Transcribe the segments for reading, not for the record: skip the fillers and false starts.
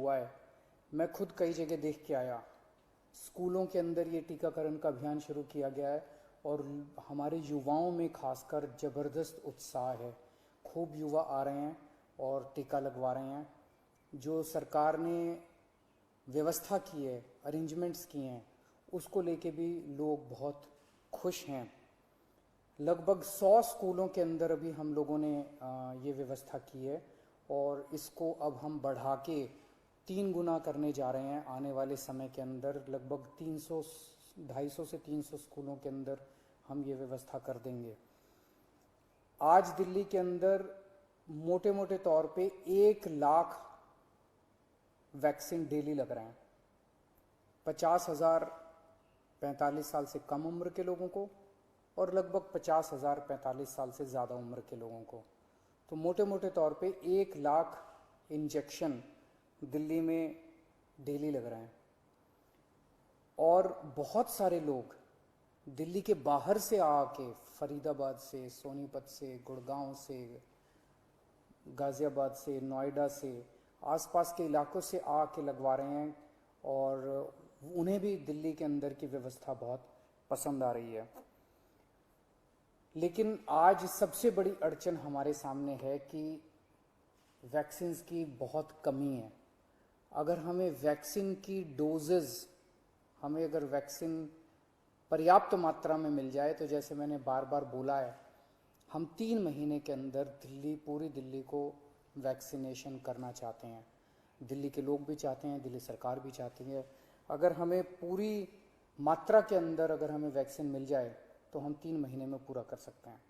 हुआ है, मैं खुद कई जगह देख के आया। स्कूलों के अंदर ये टीकाकरण का अभियान शुरू किया गया है और हमारे युवाओं में खासकर ज़बरदस्त उत्साह है। खूब युवा आ रहे हैं और टीका लगवा रहे हैं। जो सरकार ने व्यवस्था की है, अरेंजमेंट्स किए हैं, उसको लेके भी लोग बहुत खुश हैं। लगभग 100 स्कूलों के अंदर अभी हम लोगों ने ये व्यवस्था की है और इसको अब हम बढ़ा के 3 गुना करने जा रहे हैं आने वाले समय के अंदर। लगभग 250 से 300 स्कूलों के अंदर हम ये व्यवस्था कर देंगे। आज दिल्ली के अंदर मोटे मोटे तौर पे 1 लाख वैक्सीन डेली लग रहे हैं। 50,000 45 साल से कम उम्र के लोगों को और लगभग 50,000 45 साल से ज़्यादा उम्र के लोगों को। तो मोटे मोटे तौर पे 1 लाख इंजेक्शन दिल्ली में डेली लग रहे हैं। और बहुत सारे लोग दिल्ली के बाहर से आके, फरीदाबाद से, सोनीपत से, गुड़गांव से, गाज़ियाबाद से, नोएडा से, आसपास के इलाकों से आके लगवा रहे हैं और उन्हें भी दिल्ली के अंदर की व्यवस्था बहुत पसंद आ रही है। लेकिन आज सबसे बड़ी अड़चन हमारे सामने है कि वैक्सीन की बहुत कमी है। अगर हमें वैक्सीन की डोजेज, हमें अगर वैक्सीन पर्याप्त मात्रा में मिल जाए तो जैसे मैंने बार बार बोला है, हम 3 महीने के अंदर पूरी दिल्ली को वैक्सीनेशन करना चाहते हैं। दिल्ली के लोग भी चाहते हैं, दिल्ली सरकार भी चाहती है। अगर हमें पूरी मात्रा के अंदर अगर हमें वैक्सीन मिल जाए तो हम 3 महीने में पूरा कर सकते हैं।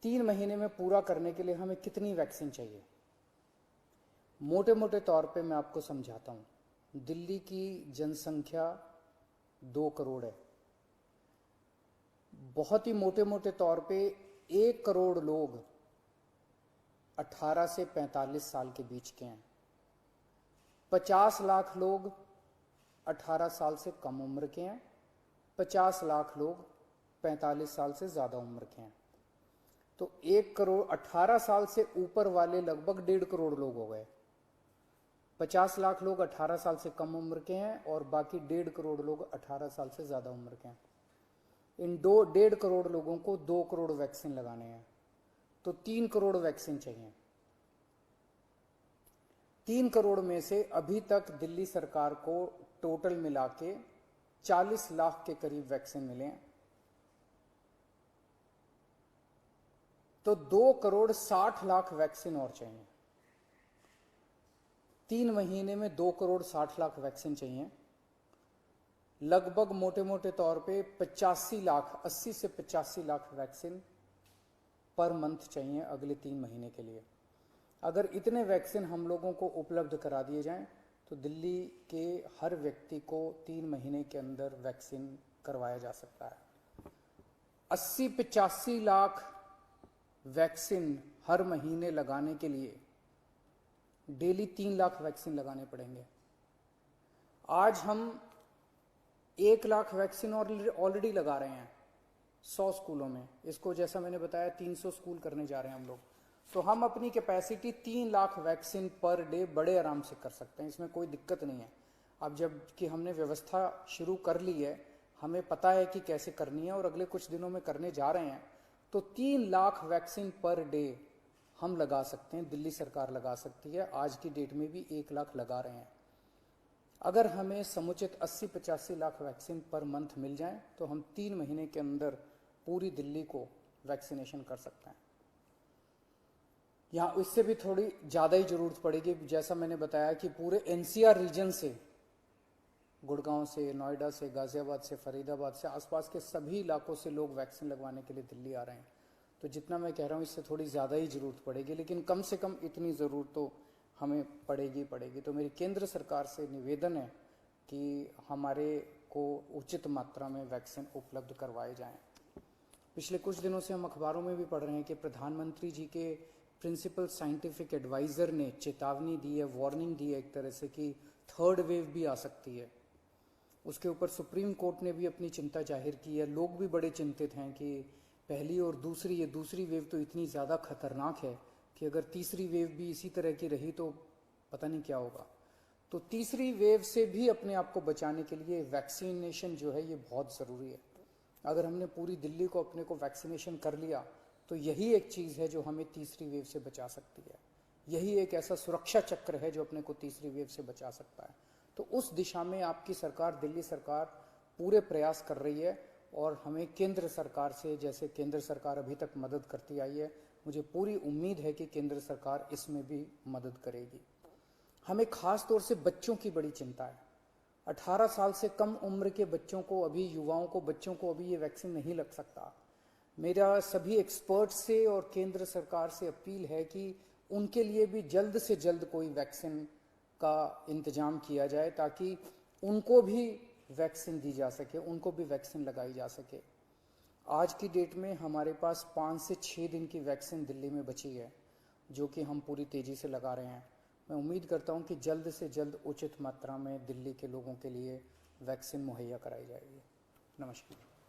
3 महीने में पूरा करने के लिए हमें कितनी वैक्सीन चाहिए? मोटे मोटे तौर पे मैं आपको समझाता हूँ। दिल्ली की जनसंख्या 2 करोड़ है। बहुत ही मोटे मोटे तौर पे 1 करोड़ लोग 18 से 45 साल के बीच के हैं। 50 लाख लोग 18 साल से कम उम्र के हैं। 50 लाख लोग 45 साल से ज़्यादा उम्र के हैं। तो 1 करोड़ 18 साल से ऊपर वाले लगभग 1.5 करोड़ लोग हो गए। 50 लाख लोग 18 साल से कम उम्र के हैं और बाकी 1.5 करोड़ लोग 18 साल से ज़्यादा उम्र के हैं। इन 1.5 करोड़ लोगों को 2 करोड़ वैक्सीन लगाने हैं, तो 3 करोड़ वैक्सीन चाहिए। 3 करोड़ में से अभी तक दिल्ली सरकार को टोटल मिला के 40 लाख के करीब वैक्सीन मिले हैं। तो 2 करोड़ 60 लाख वैक्सीन और चाहिए। 3 महीने में 2 करोड़ 60 लाख वैक्सीन चाहिए। लगभग मोटे मोटे तौर पे 85 लाख, 80 से 85 लाख वैक्सीन पर मंथ चाहिए अगले 3 महीने के लिए। अगर इतने वैक्सीन हम लोगों को उपलब्ध करा दिए जाएं तो दिल्ली के हर व्यक्ति को 3 महीने के अंदर वैक्सीन करवाया जा सकता है। 80-85 लाख वैक्सीन हर महीने लगाने के लिए डेली 3 लाख वैक्सीन लगाने पड़ेंगे। आज हम 1 लाख वैक्सीन ऑलरेडी लगा रहे हैं 100 स्कूलों में। इसको जैसा मैंने बताया 300 स्कूल करने जा रहे हैं हम लोग। तो हम अपनी capacity 3 lakh vaccine per day बड़े आराम से कर सकते हैं, इसमें कोई दिक्कत नहीं है। अब जब कि हमने व्यवस्था शुरू कर ली है, हमें पता है कि कैसे करनी है और अगले कुछ दिनों में करने जा रहे हैं, तो 3 लाख वैक्सीन पर डे हम लगा सकते हैं, दिल्ली सरकार लगा सकती है। आज की डेट में भी 1 लाख लगा रहे हैं। अगर हमें समुचित 80-85 लाख वैक्सीन पर मंथ मिल जाए तो हम 3 महीने के अंदर पूरी दिल्ली को वैक्सीनेशन कर सकते हैं। यहाँ इससे भी थोड़ी ज़्यादा ही ज़रूरत पड़ेगी। जैसा मैंने बताया कि पूरे एनसीआर रीजन से, गुड़गांव से, नोएडा से, गाज़ियाबाद से, फरीदाबाद से, आसपास के सभी इलाकों से लोग वैक्सीन लगवाने के लिए दिल्ली आ रहे हैं। तो जितना मैं कह रहा हूँ इससे थोड़ी ज़्यादा ही ज़रूरत पड़ेगी, लेकिन कम से कम इतनी ज़रूरत तो हमें पड़ेगी। तो मेरी केंद्र सरकार से निवेदन है कि हमारे को उचित मात्रा में वैक्सीन उपलब्ध करवाए जाएं। पिछले कुछ दिनों से हम अखबारों में भी पढ़ रहे हैं कि प्रधानमंत्री जी के प्रिंसिपल साइंटिफिक एडवाइज़र ने चेतावनी दी है, वार्निंग दी है एक तरह से कि 3rd वेव भी आ सकती है। उसके ऊपर सुप्रीम कोर्ट ने भी अपनी चिंता जाहिर की है। लोग भी बड़े चिंतित हैं कि पहली और दूसरी, दूसरी वेव तो इतनी ज़्यादा खतरनाक है कि अगर तीसरी वेव भी इसी तरह की रही तो पता नहीं क्या होगा। तो तीसरी वेव से भी अपने आप को बचाने के लिए वैक्सीनेशन जो है ये बहुत ज़रूरी है। अगर हमने पूरी दिल्ली को अपने को वैक्सीनेशन कर लिया तो यही एक चीज़ है जो हमें तीसरी वेव से बचा सकती है। यही एक ऐसा सुरक्षा चक्र है जो अपने को तीसरी वेव से बचा सकता है। तो उस दिशा में आपकी सरकार, दिल्ली सरकार पूरे प्रयास कर रही है और हमें केंद्र सरकार से, जैसे केंद्र सरकार अभी तक मदद करती आई है, मुझे पूरी उम्मीद है कि केंद्र सरकार इसमें भी मदद करेगी। हमें खास तौर से बच्चों की बड़ी चिंता है। 18 साल से कम उम्र के बच्चों को, अभी युवाओं को, बच्चों को अभी ये वैक्सीन नहीं लग सकता। मेरा सभी एक्सपर्ट्स से और केंद्र सरकार से अपील है कि उनके लिए भी जल्द से जल्द कोई वैक्सीन का इंतजाम किया जाए ताकि उनको भी वैक्सीन दी जा सके, उनको भी वैक्सीन लगाई जा सके। आज की डेट में हमारे पास 5 से 6 दिन की वैक्सीन दिल्ली में बची है जो कि हम पूरी तेज़ी से लगा रहे हैं। मैं उम्मीद करता हूं कि जल्द से जल्द उचित मात्रा में दिल्ली के लोगों के लिए वैक्सीन मुहैया कराई जाएगी। नमस्कार।